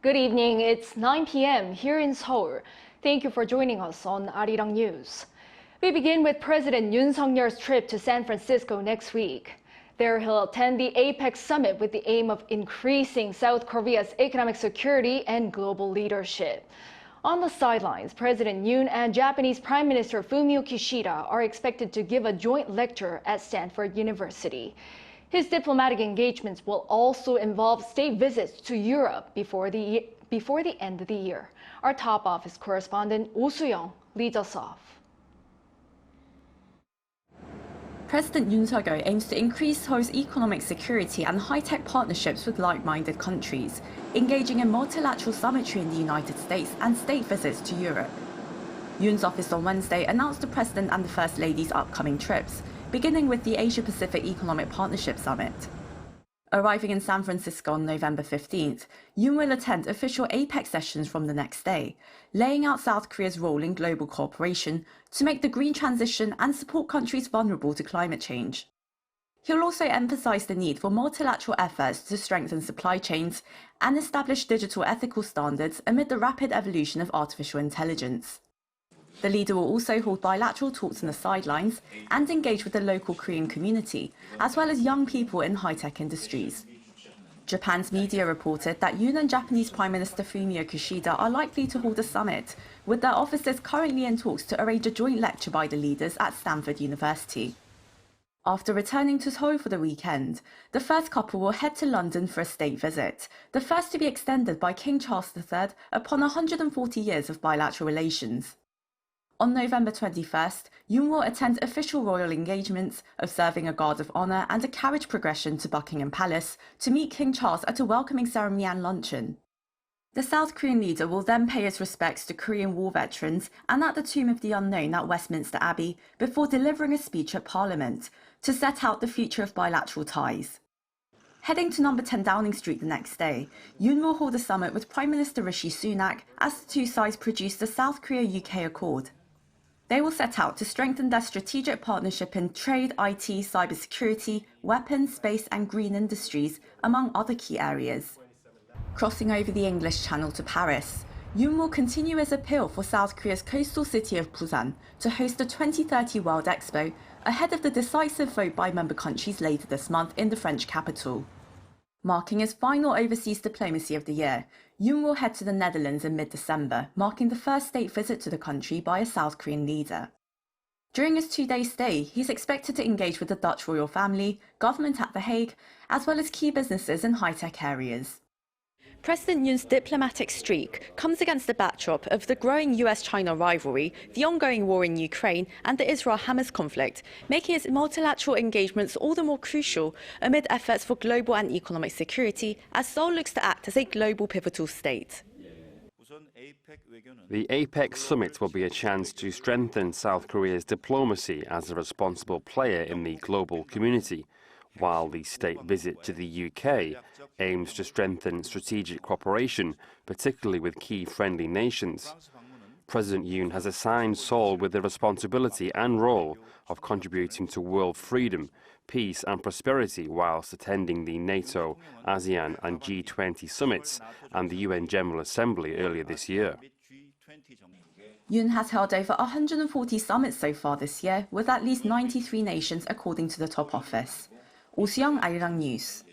Good evening. It's 9 p.m. here in Seoul. Thank you for joining us on Arirang.News. We begin with President Yoon Suk Yeol's trip to San Francisco next week. There he'll attend the APEC summit with the aim of increasing South Korea's economic security and global leadership. On the sidelines, President Yoon and Japanese Prime Minister Fumio Kishida are expected to give a joint lecture at Stanford University. His diplomatic engagements will also involve state visits to Europe before the end of the year. Our top office correspondent Oh Soo-young leads us off. President Yoon Suk Yeol aims to increase Seoul's economic security and high-tech partnerships with like-minded countries, engaging in multilateral summitry in the United States and state visits to Europe. Yoon's office on Wednesday announced the President and the First Lady's upcoming trips, beginning with the Asia-Pacific Economic Partnership Summit. Arriving in San Francisco on November 15th, Yoon will attend official APEC sessions from the next day, laying out South Korea's role in global cooperation to make the green transition and support countries vulnerable to climate change. He'll also emphasize the need for multilateral efforts to strengthen supply chains and establish digital ethical standards amid the rapid evolution of artificial intelligence. The leader will also hold bilateral talks on the sidelines and engage with the local Korean community, as well as young people in high-tech industries. Japan's media reported that Yoon and Japanese Prime Minister Fumio Kishida are likely to hold a summit, with their offices currently in talks to arrange a joint lecture by the leaders at Stanford University. After returning to Seoul for the weekend, the first couple will head to London for a state visit, the first to be extended by King Charles III upon 140 years of bilateral relations. On November 21st, Yoon will attend official royal engagements, observing a guard of honour and a carriage progression to Buckingham Palace to meet King Charles at a welcoming ceremony and luncheon. The South Korean leader will then pay his respects to Korean War veterans and at the Tomb of the Unknown at Westminster Abbey before delivering a speech at Parliament to set out the future of bilateral ties. Heading to number 10 Downing Street the next day, Yoon will hold a summit with Prime Minister Rishi Sunak as the two sides produce the South Korea-UK Accord. They will set out to strengthen their strategic partnership in trade, IT, cybersecurity, weapons, space and green industries, among other key areas. Crossing over the English Channel to Paris, Yoon will continue his appeal for South Korea's coastal city of Busan to host the 2030 World Expo ahead of the decisive vote by member countries later this month in the French capital. Marking his final overseas diplomacy of the year, Yoon will head to the Netherlands in mid-December, marking the first state visit to the country by a South Korean leader. During his two-day stay, he's expected to engage with the Dutch royal family, government at The Hague, as well as key businesses in high-tech areas. President Yoon's diplomatic streak comes against the backdrop of the growing US-China rivalry, the ongoing war in Ukraine and the Israel-Hamas conflict, making his multilateral engagements all the more crucial amid efforts for global and economic security as Seoul looks to act as a global pivotal state. The APEC summit will be a chance to strengthen South Korea's diplomacy as a responsible player in the global community, while the state visit to the UK aims to strengthen strategic cooperation, particularly with key friendly nations. President Yoon has assigned Seoul with the responsibility and role of contributing to world freedom, peace and prosperity whilst attending the NATO, ASEAN and G20 summits and the UN General Assembly earlier this year. Yoon has held over 140 summits so far this year, with at least 93 nations according to the top office. Oh Soo-young, Arirang News.